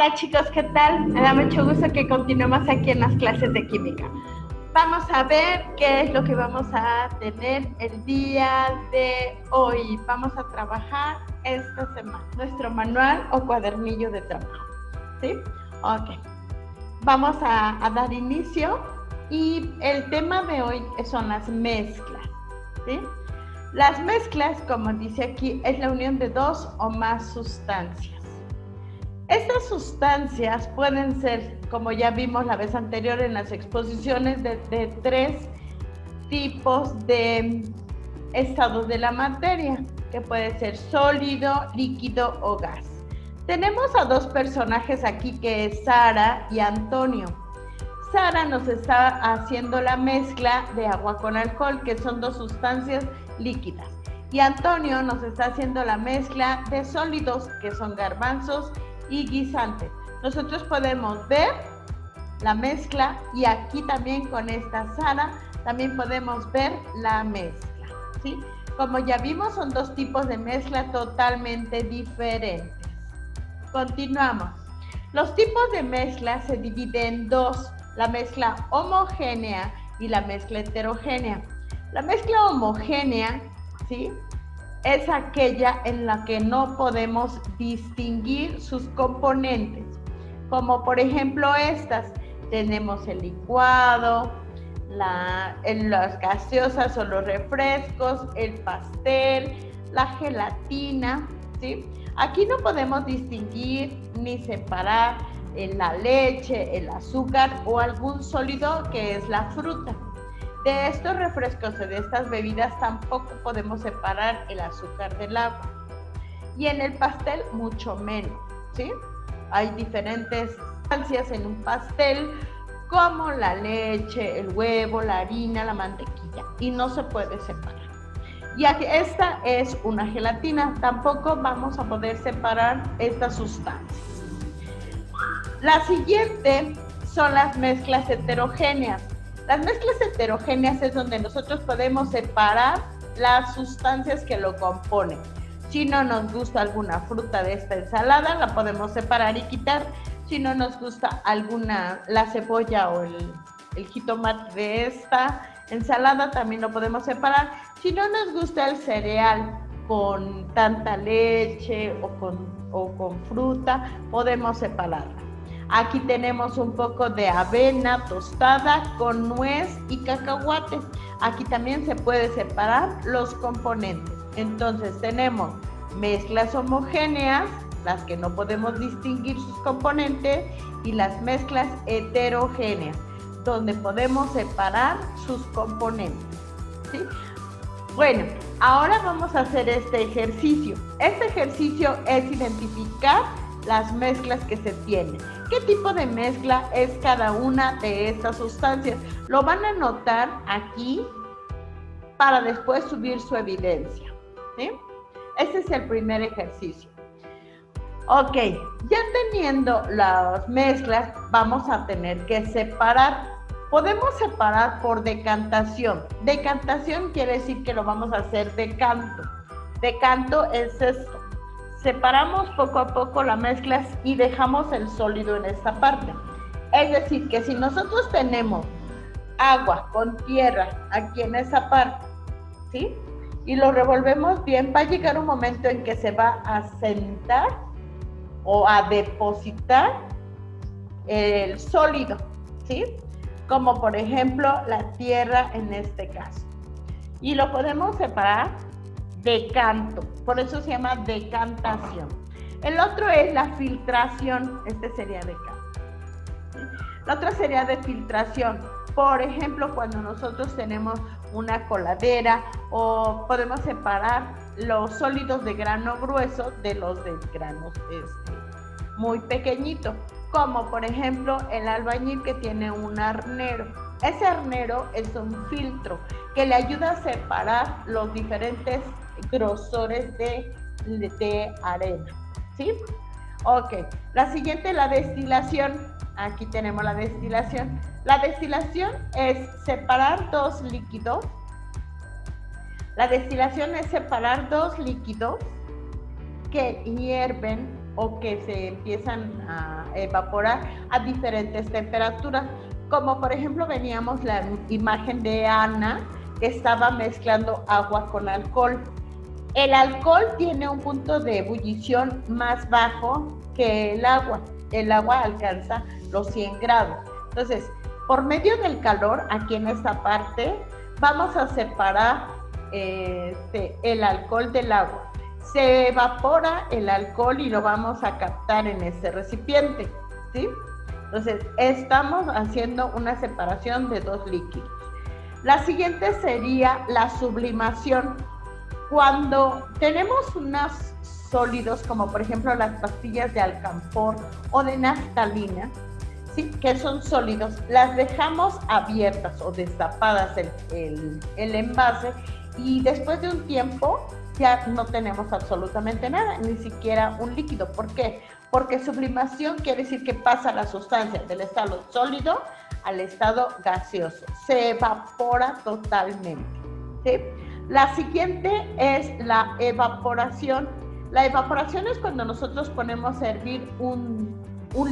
Hola chicos, ¿qué tal? Me da mucho gusto que continuemos aquí en las clases de química. Vamos a ver qué es lo que vamos a tener el día de hoy. Vamos a trabajar esta semana nuestro manual o cuadernillo de trabajo. ¿Sí? Ok. Vamos a dar inicio y el tema de hoy son las mezclas. ¿Sí? Las mezclas, como dice aquí, es la unión de dos o más sustancias. Estas sustancias pueden ser, como ya vimos la vez anterior en las exposiciones, de tres tipos de estados de la materia, que puede ser sólido, líquido o gas. Tenemos a dos personajes aquí, que es Sara y Antonio. Sara nos está haciendo la mezcla de agua con alcohol, que son dos sustancias líquidas. Y Antonio nos está haciendo la mezcla de sólidos, que son garbanzos y guisantes. Nosotros podemos ver la mezcla y aquí también con esta Sara también podemos ver la mezcla, ¿sí? Como ya vimos, son dos tipos de mezcla totalmente diferentes. Continuamos. Los tipos de mezcla se dividen en dos: la mezcla homogénea y la mezcla heterogénea. La mezcla homogénea, ¿sí?, es aquella en la que no podemos distinguir sus componentes, como por ejemplo estas. Tenemos el licuado, las gaseosas o los refrescos, el pastel, la gelatina, ¿sí? Aquí no podemos distinguir ni separar la leche, el azúcar o algún sólido que es la fruta. De estos refrescos o de estas bebidas tampoco podemos separar el azúcar del agua. Y en el pastel mucho menos, ¿sí? Hay diferentes sustancias en un pastel, como la leche, el huevo, la harina, la mantequilla, y no se puede separar. Y aquí esta es una gelatina, tampoco vamos a poder separar estas sustancias. La siguiente son las mezclas heterogéneas. Las mezclas heterogéneas es donde nosotros podemos separar las sustancias que lo componen. Si no nos gusta alguna fruta de esta ensalada, la podemos separar y quitar. Si no nos gusta la cebolla o el jitomate de esta ensalada, también lo podemos separar. Si no nos gusta el cereal con tanta leche o con fruta, podemos separarla. Aquí tenemos un poco de avena tostada con nuez y cacahuate. Aquí también se puede separar los componentes. Entonces tenemos mezclas homogéneas, las que no podemos distinguir sus componentes, y las mezclas heterogéneas, donde podemos separar sus componentes, ¿sí? Bueno, ahora vamos a hacer este ejercicio. Este ejercicio es identificar las mezclas que se tienen. ¿Qué tipo de mezcla es cada una de estas sustancias? Lo van a notar aquí para después subir su evidencia, ¿sí? Este es el primer ejercicio. Ok, ya teniendo las mezclas, vamos a tener que separar. Podemos separar por decantación. Decantación quiere decir que lo vamos a hacer de canto. Decanto es esto. Separamos poco a poco las mezclas y dejamos el sólido en esta parte. Es decir, que si nosotros tenemos agua con tierra aquí en esta parte, ¿sí?, y lo revolvemos bien, va a llegar un momento en que se va a sentar o a depositar el sólido, ¿sí?, como por ejemplo la tierra en este caso. Y lo podemos separar de canto, por eso se llama decantación. El otro es la filtración, este sería de canto. La otra sería de filtración, por ejemplo, cuando nosotros tenemos una coladera, o podemos separar los sólidos de grano grueso de los de granos muy pequeñitos, como por ejemplo el albañil que tiene un arnero. Ese arnero es un filtro que le ayuda a separar los diferentes grosores de arena, ¿sí? Ok, la siguiente es la destilación. Aquí tenemos la destilación. La destilación es separar dos líquidos. La destilación es separar dos líquidos que hierven o que se empiezan a evaporar a diferentes temperaturas. Como por ejemplo veníamos la imagen de Ana, que estaba mezclando agua con alcohol. El alcohol tiene un punto de ebullición más bajo que el agua. El agua alcanza los 100 grados. Entonces, por medio del calor, aquí en esta parte, vamos a separar el alcohol del agua. Se evapora el alcohol y lo vamos a captar en este recipiente, ¿sí? Entonces, estamos haciendo una separación de dos líquidos. La siguiente sería la sublimación. Cuando tenemos unos sólidos, como por ejemplo las pastillas de alcanfor o de naftalina, ¿sí?, que son sólidos, las dejamos abiertas o destapadas el envase, y después de un tiempo ya no tenemos absolutamente nada, ni siquiera un líquido. ¿Por qué? Porque sublimación quiere decir que pasa la sustancia del estado sólido al estado gaseoso, se evapora totalmente, ¿sí? La siguiente es la evaporación. La evaporación es cuando nosotros ponemos a hervir un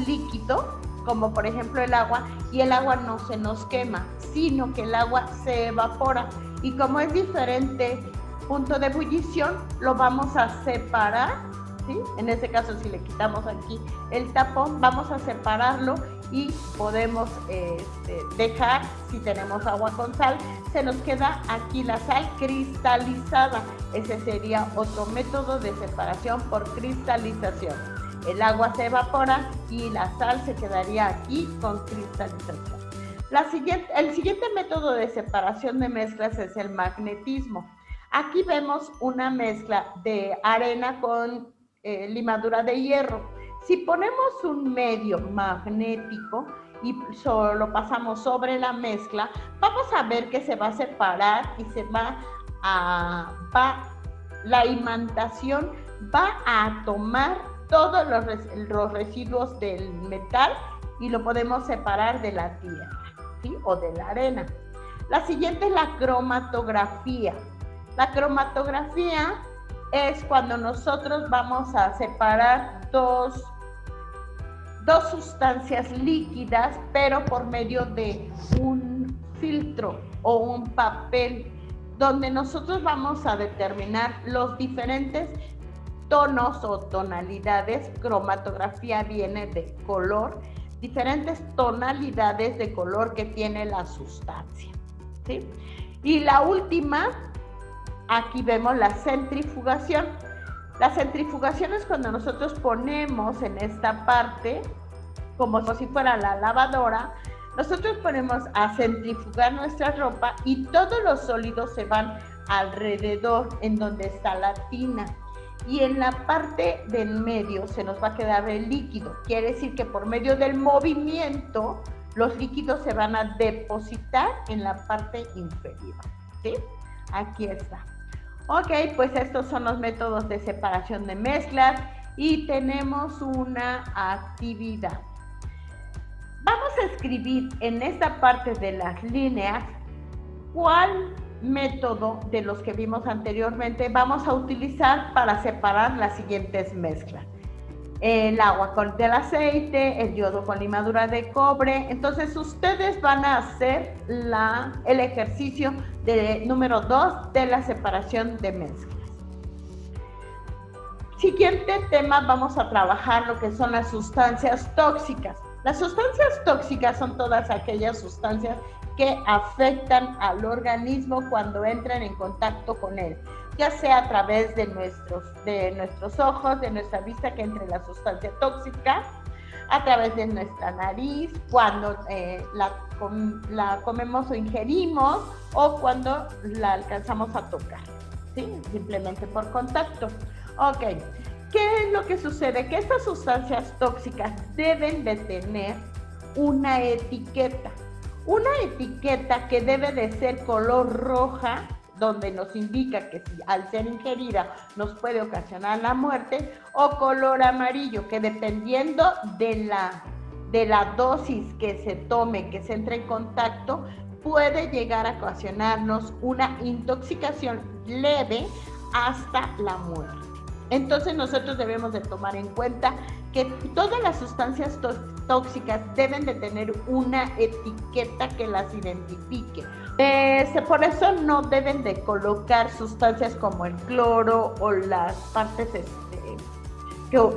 líquido, como por ejemplo el agua, y el agua no se nos quema, sino que el agua se evapora. Y como es diferente punto de ebullición, lo vamos a separar, ¿sí? En este caso, si le quitamos aquí el tapón, vamos a separarlo y podemos dejar, si tenemos agua con sal, se nos queda aquí la sal cristalizada. Ese sería otro método de separación por cristalización. El agua se evapora y la sal se quedaría aquí con cristalización. El siguiente método de separación de mezclas es el magnetismo. Aquí vemos una mezcla de arena con limadura de hierro. Si ponemos un medio magnético y lo pasamos sobre la mezcla, vamos a ver que se va a separar y la imantación va a tomar todos los residuos del metal y lo podemos separar de la tierra, ¿sí?, o de la arena. La siguiente es la cromatografía. La cromatografía es cuando nosotros vamos a separar dos sustancias líquidas, pero por medio de un filtro o un papel, donde nosotros vamos a determinar los diferentes tonos o tonalidades. Cromatografía viene de color, diferentes tonalidades de color que tiene la sustancia, ¿sí? Y la última, aquí vemos la centrifugación. La centrifugación es cuando nosotros ponemos en esta parte, como si fuera la lavadora, nosotros ponemos a centrifugar nuestra ropa y todos los sólidos se van alrededor en donde está la tina. Y en la parte del medio se nos va a quedar el líquido. Quiere decir que por medio del movimiento, los líquidos se van a depositar en la parte inferior, ¿sí? Aquí está. Ok, pues estos son los métodos de separación de mezclas y tenemos una actividad. Vamos a escribir en esta parte de las líneas cuál método de los que vimos anteriormente vamos a utilizar para separar las siguientes mezclas. El agua con el aceite, el yodo con limadura de cobre. Entonces ustedes van a hacer el ejercicio número 2 de la separación de mezclas. Siguiente tema, vamos a trabajar lo que son las sustancias tóxicas. Las sustancias tóxicas son todas aquellas sustancias que afectan al organismo cuando entran en contacto con él, ya sea a través de nuestros ojos, de nuestra vista, que entre la sustancia tóxica, a través de nuestra nariz, cuando la comemos o ingerimos, o cuando la alcanzamos a tocar, ¿sí? Simplemente por contacto. Ok, ¿qué es lo que sucede? Que estas sustancias tóxicas deben de tener una etiqueta que debe de ser color roja, donde nos indica que si al ser ingerida nos puede ocasionar la muerte, o color amarillo, que dependiendo de la dosis que se tome, que se entre en contacto, puede llegar a ocasionarnos una intoxicación leve hasta la muerte. Entonces nosotros debemos de tomar en cuenta que todas las sustancias tóxicas deben de tener una etiqueta que las identifique. Por eso no deben de colocar sustancias como el cloro o las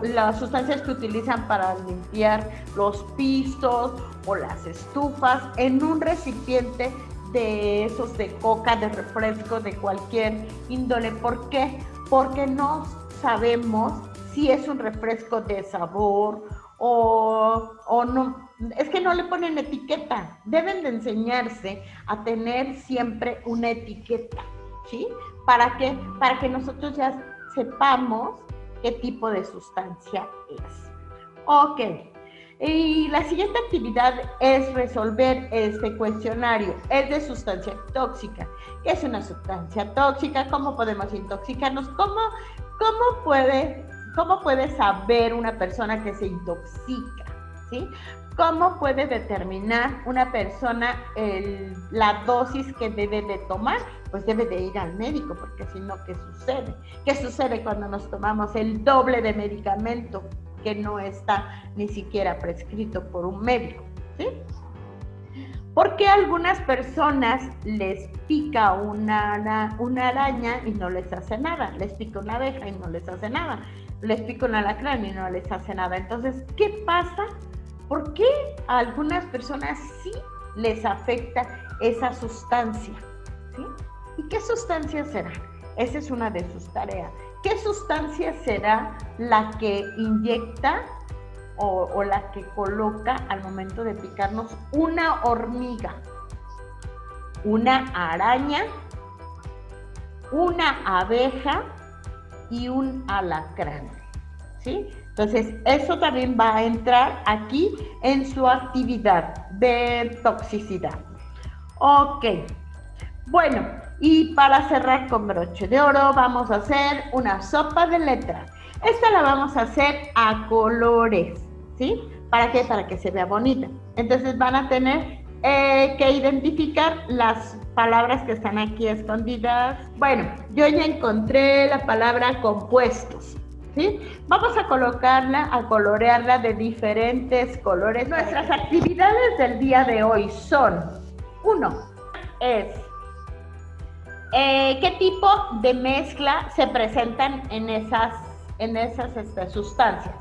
las sustancias que utilizan para limpiar los pisos o las estufas en un recipiente de esos de coca, de refresco, de cualquier índole. ¿Por qué? Porque no sabemos si es un refresco de sabor o no. Es que no le ponen etiqueta. Deben de enseñarse a tener siempre una etiqueta, ¿sí? ¿Para qué? Para que nosotros ya sepamos qué tipo de sustancia es. Ok. Y la siguiente actividad es resolver este cuestionario. Es de sustancia tóxica. ¿Qué es una sustancia tóxica? ¿Cómo podemos intoxicarnos? ¿Cómo puede saber una persona que se intoxica? ¿Sí? ¿Cómo puede determinar una persona la dosis que debe de tomar? Pues debe de ir al médico, porque si no, ¿qué sucede? ¿Qué sucede cuando nos tomamos el doble de medicamento que no está ni siquiera prescrito por un médico? ¿Sí? ¿Por qué a algunas personas les pica una araña y no les hace nada? Les pica una abeja y no les hace nada. Les pica un alacrán y no les hace nada. Entonces, ¿qué pasa? ¿Por qué a algunas personas sí les afecta esa sustancia? ¿Sí? ¿Y qué sustancia será? Esa es una de sus tareas. ¿Qué sustancia será la que inyecta o la que coloca al momento de picarnos una hormiga, una araña, una abeja y un alacrán? ¿Sí? Entonces, eso también va a entrar aquí en su actividad de toxicidad. Ok. Bueno, y para cerrar con broche de oro, vamos a hacer una sopa de letras. Esta la vamos a hacer a colores, ¿sí? ¿Para qué? Para que se vea bonita. Entonces van a tener que identificar las palabras que están aquí escondidas. Bueno, yo ya encontré la palabra compuestos, ¿sí? Vamos a colocarla, a colorearla de diferentes colores. Nuestras actividades del día de hoy son, 1, es ¿qué tipo de mezcla se presentan en esas sustancias?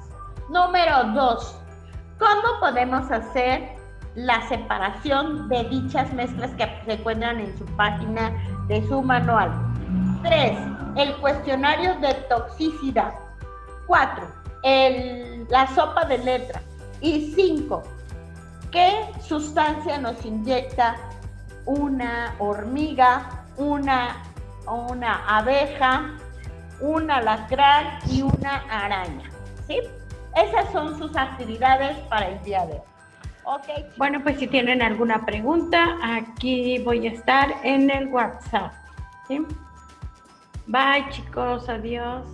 Número 2, ¿cómo podemos hacer la separación de dichas mezclas que se encuentran en su página de su manual? 3, el cuestionario de toxicidad. 4, la sopa de letras. Y 5, ¿qué sustancia nos inyecta una hormiga, una abeja, un alacrán y una araña? ¿Sí? Esas son sus actividades para el día de hoy. Okay. Bueno, pues si tienen alguna pregunta, aquí voy a estar en el WhatsApp. ¿Sí? Bye, chicos. Adiós.